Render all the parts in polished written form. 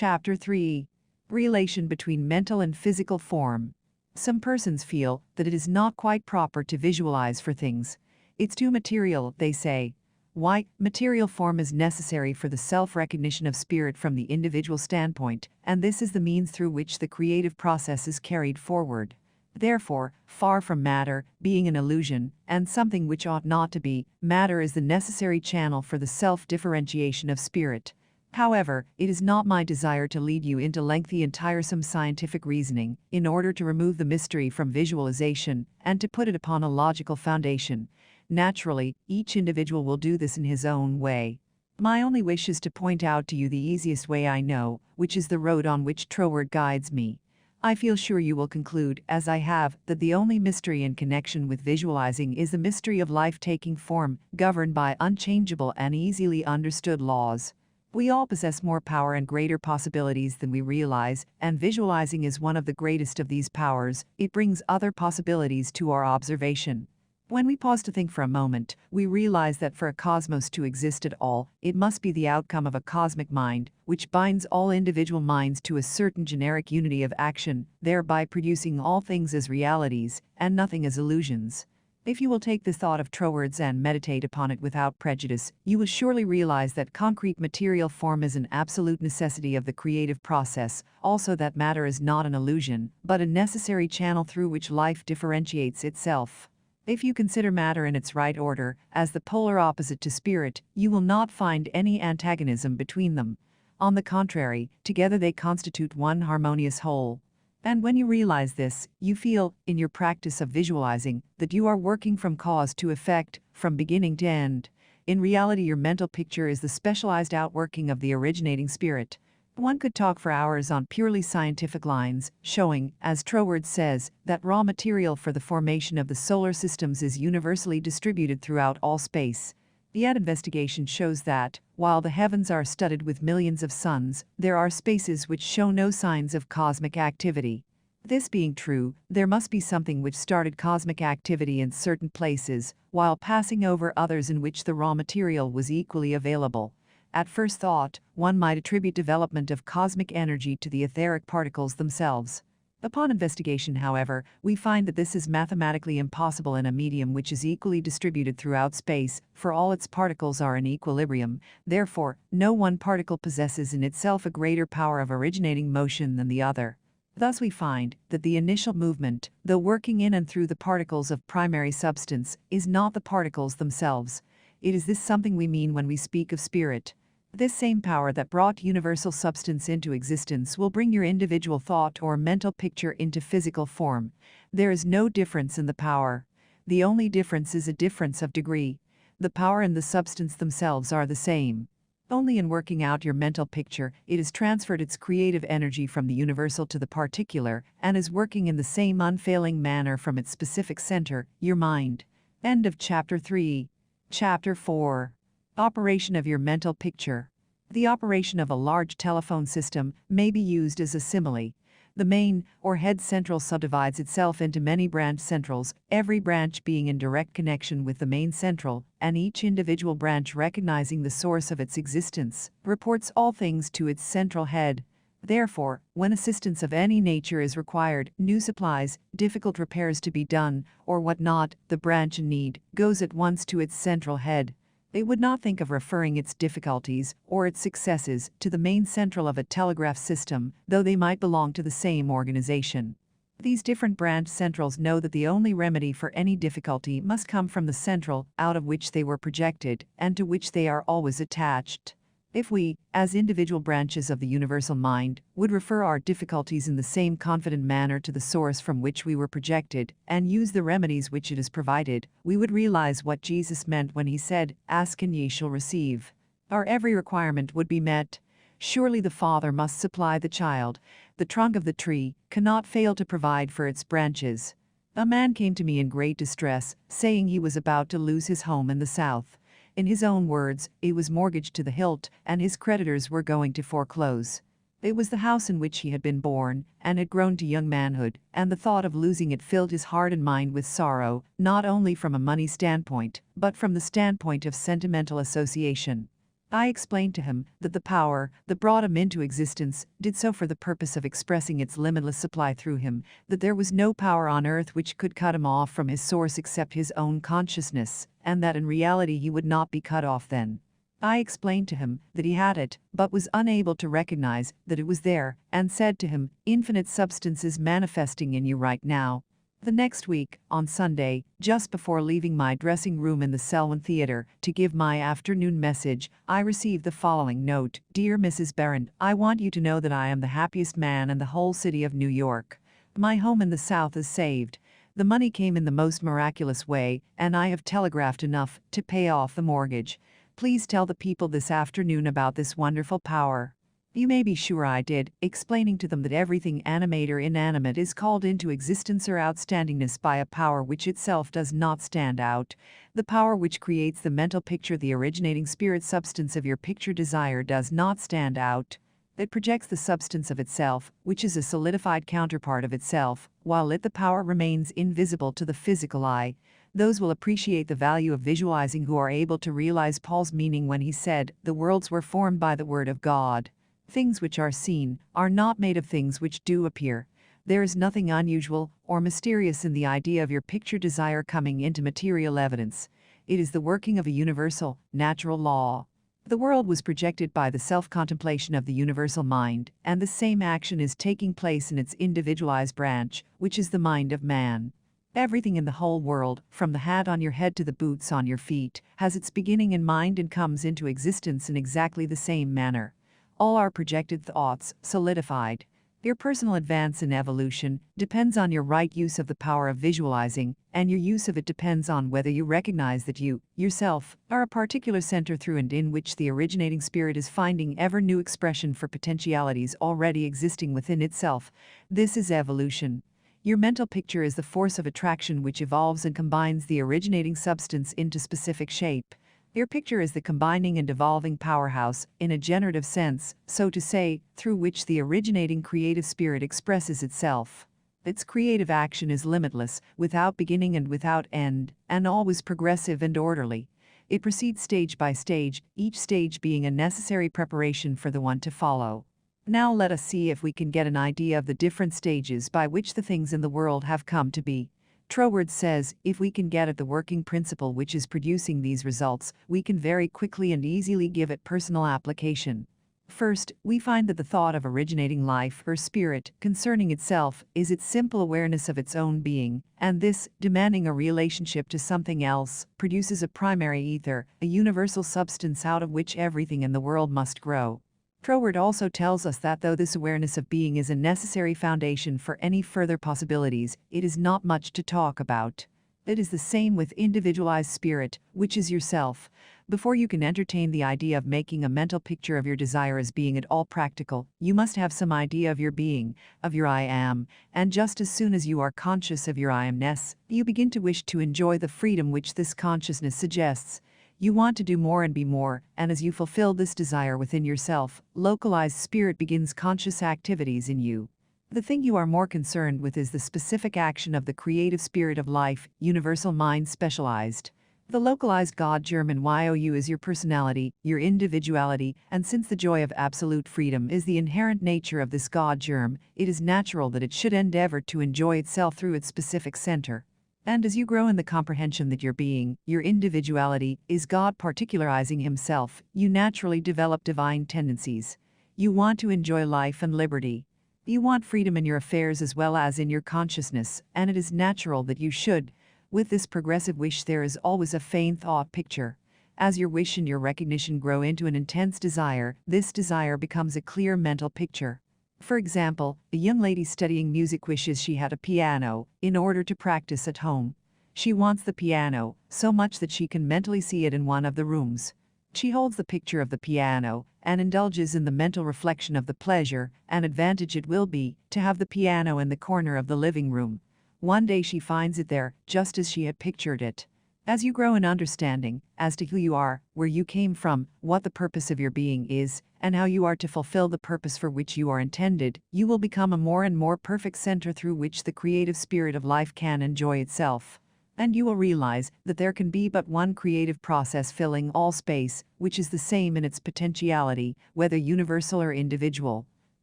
Chapter 3. Relation between mental and physical form. Some persons feel that it is not quite proper to visualize for things. It's too material, they say. Why? Material form is necessary for the self-recognition of spirit from the individual standpoint, and this is the means through which the creative process is carried forward. Therefore, far from matter being an illusion, and something which ought not to be, matter is the necessary channel for the self-differentiation of spirit. However, it is not my desire to lead you into lengthy and tiresome scientific reasoning in order to remove the mystery from visualization and to put it upon a logical foundation. Naturally, each individual will do this in his own way. My only wish is to point out to you the easiest way I know, which is the road on which Troward guides me. I feel sure you will conclude, as I have, that the only mystery in connection with visualizing is the mystery of life taking form, governed by unchangeable and easily understood laws. We all possess more power and greater possibilities than we realize, and visualizing is one of the greatest of these powers. It brings other possibilities to our observation. When we pause to think for a moment, we realize that for a cosmos to exist at all, it must be the outcome of a cosmic mind, which binds all individual minds to a certain generic unity of action, thereby producing all things as realities, and nothing as illusions. If you will take this thought of Troward's and meditate upon it without prejudice, you will surely realize that concrete material form is an absolute necessity of the creative process, also that matter is not an illusion, but a necessary channel through which life differentiates itself. If you consider matter in its right order, as the polar opposite to spirit, you will not find any antagonism between them. On the contrary, together they constitute one harmonious whole. And when you realize this, you feel, in your practice of visualizing, that you are working from cause to effect, from beginning to end. In reality, your mental picture is the specialized outworking of the originating spirit. One could talk for hours on purely scientific lines, showing, as Troward says, that raw material for the formation of the solar systems is universally distributed throughout all space. Yet investigation shows that, while the heavens are studded with millions of suns, there are spaces which show no signs of cosmic activity. This being true, there must be something which started cosmic activity in certain places, while passing over others in which the raw material was equally available. At first thought, one might attribute development of cosmic energy to the etheric particles themselves. Upon investigation, however, we find that this is mathematically impossible in a medium which is equally distributed throughout space, for all its particles are in equilibrium. Therefore, no one particle possesses in itself a greater power of originating motion than the other. Thus we find that the initial movement, though working in and through the particles of primary substance, is not the particles themselves. It is this something we mean when we speak of spirit. This same power that brought universal substance into existence will bring your individual thought or mental picture into physical form. There is no difference in the power. The only difference is a difference of degree. The power and the substance themselves are the same. Only in working out your mental picture, it has transferred its creative energy from the universal to the particular, and is working in the same unfailing manner from its specific center, your mind. End of Chapter 3. Chapter 4. Operation of your mental picture. The operation of a large telephone system may be used as a simile. The main, or head central, subdivides itself into many branch centrals, every branch being in direct connection with the main central, and each individual branch recognizing the source of its existence, reports all things to its central head. Therefore, when assistance of any nature is required, new supplies, difficult repairs to be done, or what not, the branch in need goes at once to its central head. It would not think of referring its difficulties, or its successes, to the main central of a telegraph system, though they might belong to the same organization. These different branch centrals know that the only remedy for any difficulty must come from the central, out of which they were projected, and to which they are always attached. If we, as individual branches of the universal mind, would refer our difficulties in the same confident manner to the source from which we were projected, and use the remedies which it has provided, we would realize what Jesus meant when he said, "Ask and ye shall receive." Our every requirement would be met. Surely the Father must supply the child. The trunk of the tree cannot fail to provide for its branches. A man came to me in great distress, saying he was about to lose his home in the South. In his own words, it was mortgaged to the hilt, and his creditors were going to foreclose. It was the house in which he had been born, and had grown to young manhood, and the thought of losing it filled his heart and mind with sorrow, not only from a money standpoint, but from the standpoint of sentimental association. I explained to him that the power that brought him into existence did so for the purpose of expressing its limitless supply through him, that there was no power on earth which could cut him off from his source except his own consciousness, and that in reality he would not be cut off then. I explained to him that he had it, but was unable to recognize that it was there, and said to him, "Infinite substance is manifesting in you right now." The next week, on Sunday, just before leaving my dressing room in the Selwyn Theatre to give my afternoon message, I received the following note: "Dear Mrs. Behrend, I want you to know that I am the happiest man in the whole city of New York. My home in the South is saved. The money came in the most miraculous way, and I have telegraphed enough to pay off the mortgage. Please tell the people this afternoon about this wonderful power." You may be sure I did, explaining to them that everything animate or inanimate is called into existence or outstandingness by a power which itself does not stand out. The power which creates the mental picture, the originating spirit substance of your picture desire, does not stand out. It projects the substance of itself, which is a solidified counterpart of itself, while the power remains invisible to the physical eye. Those will appreciate the value of visualizing who are able to realize Paul's meaning when he said, "The worlds were formed by the word of God." Things which are seen are not made of things which do appear. There is nothing unusual or mysterious in the idea of your picture desire coming into material evidence. It is the working of a universal, natural law. The world was projected by the self-contemplation of the universal mind, and the same action is taking place in its individualized branch, which is the mind of man. Everything in the whole world, from the hat on your head to the boots on your feet, has its beginning in mind and comes into existence in exactly the same manner. All our projected thoughts solidified. Your personal advance in evolution depends on your right use of the power of visualizing, and your use of it depends on whether you recognize that you, yourself, are a particular center through and in which the originating spirit is finding ever new expression for potentialities already existing within itself. This is evolution. Your mental picture is the force of attraction which evolves and combines the originating substance into specific shape. Your picture is the combining and evolving powerhouse, in a generative sense, so to say, through which the originating creative spirit expresses itself. Its creative action is limitless, without beginning and without end, and always progressive and orderly. It proceeds stage by stage, each stage being a necessary preparation for the one to follow. Now let us see if we can get an idea of the different stages by which the things in the world have come to be. Troward says, if we can get at the working principle which is producing these results, we can very quickly and easily give it personal application. First, we find that the thought of originating life or spirit concerning itself is its simple awareness of its own being, and this, demanding a relationship to something else, produces a primary ether, a universal substance out of which everything in the world must grow. Troward also tells us that though this awareness of being is a necessary foundation for any further possibilities, it is not much to talk about. It is the same with individualized spirit, which is yourself. Before you can entertain the idea of making a mental picture of your desire as being at all practical, you must have some idea of your being, of your I am, and just as soon as you are conscious of your I amness, you begin to wish to enjoy the freedom which this consciousness suggests. You want to do more and be more, and as you fulfill this desire within yourself, localized spirit begins conscious activities in you. The thing you are more concerned with is the specific action of the creative spirit of life, universal mind specialized. The localized God germ in you is your personality, your individuality, and since the joy of absolute freedom is the inherent nature of this God germ, it is natural that it should endeavor to enjoy itself through its specific center. And as you grow in the comprehension that your being, your individuality, is God particularizing himself, you naturally develop divine tendencies. You want to enjoy life and liberty. You want freedom in your affairs as well as in your consciousness, and it is natural that you should. With this progressive wish there is always a faint thought picture. As your wish and your recognition grow into an intense desire, this desire becomes a clear mental picture. For example, a young lady studying music wishes she had a piano in order to practice at home. She wants the piano so much that she can mentally see it in one of the rooms. She holds the picture of the piano and indulges in the mental reflection of the pleasure and advantage it will be to have the piano in the corner of the living room. One day she finds it there, just as she had pictured it. As you grow in understanding as to who you are, where you came from, what the purpose of your being is, and how you are to fulfill the purpose for which you are intended, you will become a more and more perfect center through which the creative spirit of life can enjoy itself. And you will realize that there can be but one creative process filling all space, which is the same in its potentiality, whether universal or individual.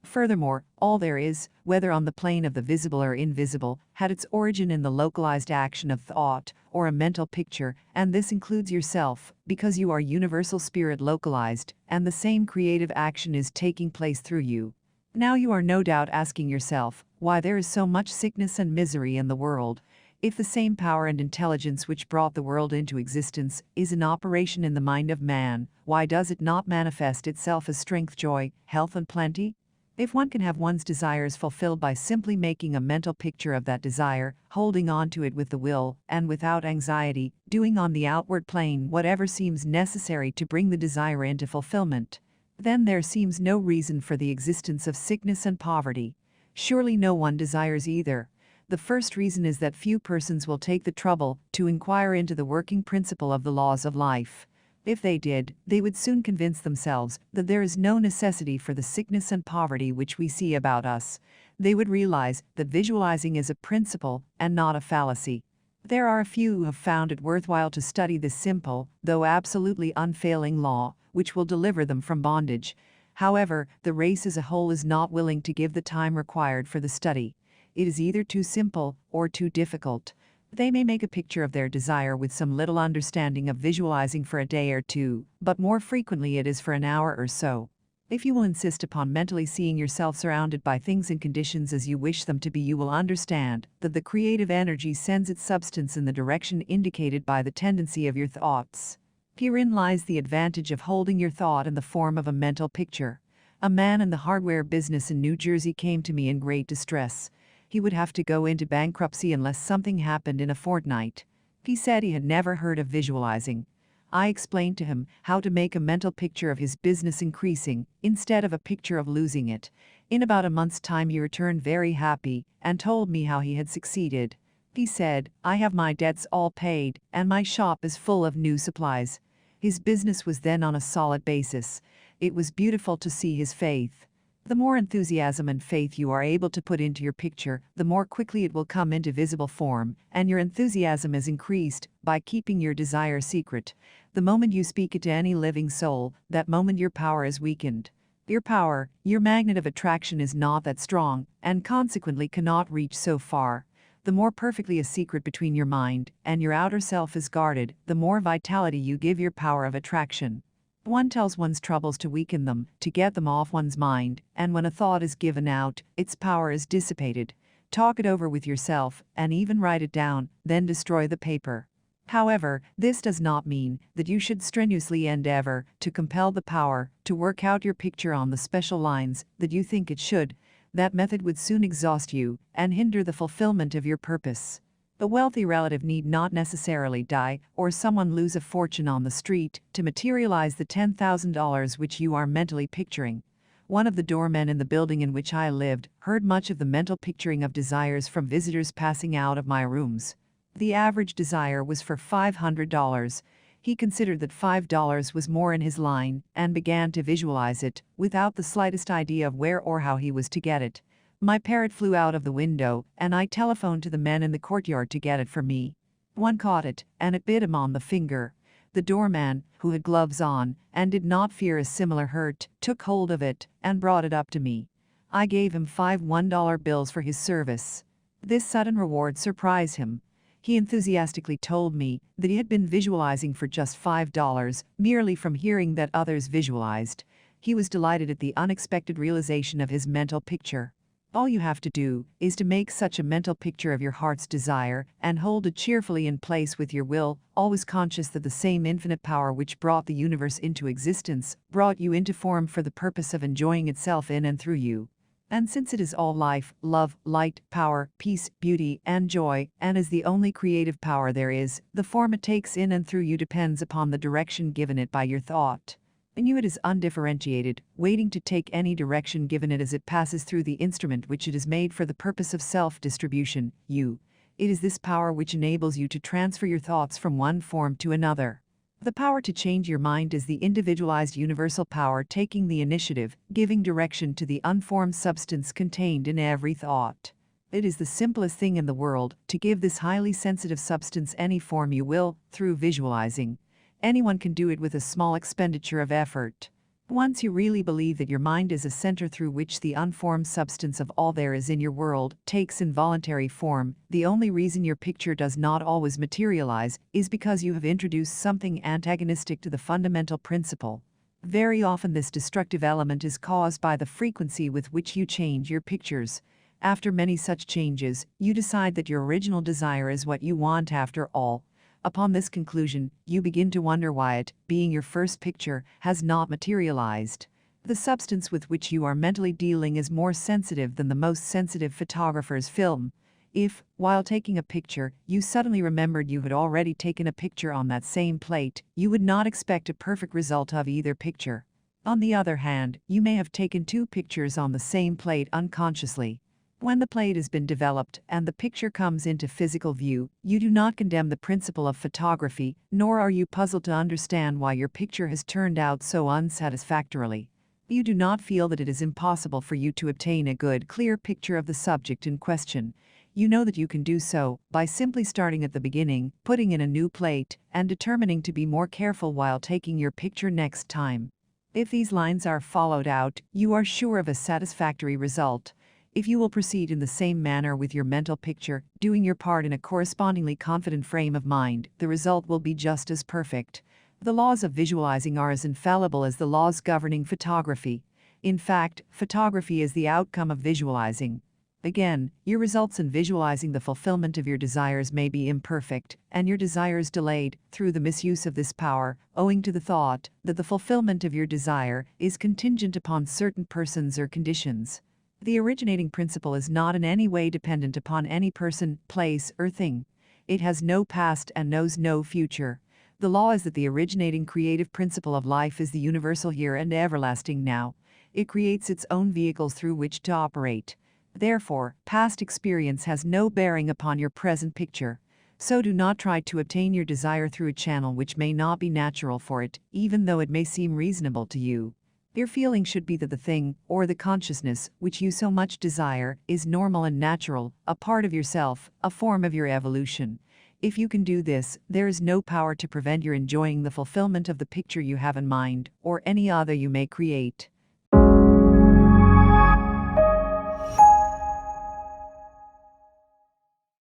Furthermore, all there is, whether on the plane of the visible or invisible, had its origin in the localized action of thought or a mental picture, and this includes yourself, because you are universal spirit localized, and the same creative action is taking place through you. Now you are no doubt asking yourself why there is so much sickness and misery in the world. If the same power and intelligence which brought the world into existence is in operation in the mind of man, why does it not manifest itself as strength, joy, health, and plenty? If one can have one's desires fulfilled by simply making a mental picture of that desire, holding on to it with the will, and without anxiety, doing on the outward plane whatever seems necessary to bring the desire into fulfillment, then there seems no reason for the existence of sickness and poverty. Surely no one desires either. The first reason is that few persons will take the trouble to inquire into the working principle of the laws of life. If they did, they would soon convince themselves that there is no necessity for the sickness and poverty which we see about us. They would realize that visualizing is a principle and not a fallacy. There are a few who have found it worthwhile to study this simple, though absolutely unfailing law, which will deliver them from bondage. However, the race as a whole is not willing to give the time required for the study. It is either too simple or too difficult. They may make a picture of their desire with some little understanding of visualizing for a day or two, but more frequently it is for an hour or so. If you will insist upon mentally seeing yourself surrounded by things and conditions as you wish them to be, you will understand that the creative energy sends its substance in the direction indicated by the tendency of your thoughts. Herein lies the advantage of holding your thought in the form of a mental picture. A man in the hardware business in New Jersey came to me in great distress. He would have to go into bankruptcy unless something happened in a fortnight. He said he had never heard of visualizing. I explained to him how to make a mental picture of his business increasing, instead of a picture of losing it. In about a month's time he returned very happy, and told me how he had succeeded. He said, "I have my debts all paid, and my shop is full of new supplies." His business was then on a solid basis. It was beautiful to see his faith. The more enthusiasm and faith you are able to put into your picture, the more quickly it will come into visible form, and your enthusiasm is increased by keeping your desire secret. The moment you speak it to any living soul, that moment your power is weakened. Your power, your magnet of attraction is not that strong, and consequently cannot reach so far. The more perfectly a secret between your mind and your outer self is guarded, the more vitality you give your power of attraction. One tells one's troubles to weaken them, to get them off one's mind, and when a thought is given out, its power is dissipated. Talk it over with yourself, and even write it down, then destroy the paper. However, this does not mean that you should strenuously endeavor to compel the power to work out your picture on the special lines that you think it should. That method would soon exhaust you and hinder the fulfillment of your purpose. A wealthy relative need not necessarily die or someone lose a fortune on the street to materialize the $10,000 which you are mentally picturing. One of the doormen in the building in which I lived heard much of the mental picturing of desires from visitors passing out of my rooms. The average desire was for $500. He considered that $5 was more in his line and began to visualize it, without the slightest idea of where or how he was to get it. My parrot flew out of the window, and I telephoned to the men in the courtyard to get it for me. One caught it, and it bit him on the finger. The doorman, who had gloves on, and did not fear a similar hurt, took hold of it, and brought it up to me. I gave him 5 $1 bills for his service. This sudden reward surprised him. He enthusiastically told me that he had been visualizing for just $5, merely from hearing that others visualized. He was delighted at the unexpected realization of his mental picture. All you have to do is to make such a mental picture of your heart's desire and hold it cheerfully in place with your will, always conscious that the same infinite power which brought the universe into existence brought you into form for the purpose of enjoying itself in and through you. And since it is all life, love, light, power, peace, beauty, and joy, and is the only creative power there is, the form it takes in and through you depends upon the direction given it by your thought. In you it is undifferentiated, waiting to take any direction given it as it passes through the instrument which it is made for the purpose of self-distribution, you. It is this power which enables you to transfer your thoughts from one form to another. The power to change your mind is the individualized universal power taking the initiative, giving direction to the unformed substance contained in every thought. It is the simplest thing in the world to give this highly sensitive substance any form you will, through visualizing. Anyone can do it with a small expenditure of effort. Once you really believe that your mind is a center through which the unformed substance of all there is in your world takes involuntary form, the only reason your picture does not always materialize is because you have introduced something antagonistic to the fundamental principle. Very often this destructive element is caused by the frequency with which you change your pictures. After many such changes, you decide that your original desire is what you want after all. Upon this conclusion, you begin to wonder why it, being your first picture, has not materialized. The substance with which you are mentally dealing is more sensitive than the most sensitive photographer's film. If, while taking a picture, you suddenly remembered you had already taken a picture on that same plate, you would not expect a perfect result of either picture. On the other hand, you may have taken two pictures on the same plate unconsciously. When the plate has been developed and the picture comes into physical view, you do not condemn the principle of photography, nor are you puzzled to understand why your picture has turned out so unsatisfactorily. You do not feel that it is impossible for you to obtain a good, clear picture of the subject in question. You know that you can do so by simply starting at the beginning, putting in a new plate, and determining to be more careful while taking your picture next time. If these lines are followed out, you are sure of a satisfactory result. If you will proceed in the same manner with your mental picture, doing your part in a correspondingly confident frame of mind, the result will be just as perfect. The laws of visualizing are as infallible as the laws governing photography. In fact, photography is the outcome of visualizing. Again, your results in visualizing the fulfillment of your desires may be imperfect, and your desires delayed, through the misuse of this power, owing to the thought that the fulfillment of your desire is contingent upon certain persons or conditions. The originating principle is not in any way dependent upon any person, place, or thing. It has no past and knows no future. The law is that the originating creative principle of life is the universal here and everlasting now. It creates its own vehicles through which to operate. Therefore, past experience has no bearing upon your present picture. So do not try to obtain your desire through a channel which may not be natural for it, even though it may seem reasonable to you. Your feeling should be that the thing, or the consciousness, which you so much desire, is normal and natural, a part of yourself, a form of your evolution. If you can do this, there is no power to prevent your enjoying the fulfillment of the picture you have in mind, or any other you may create.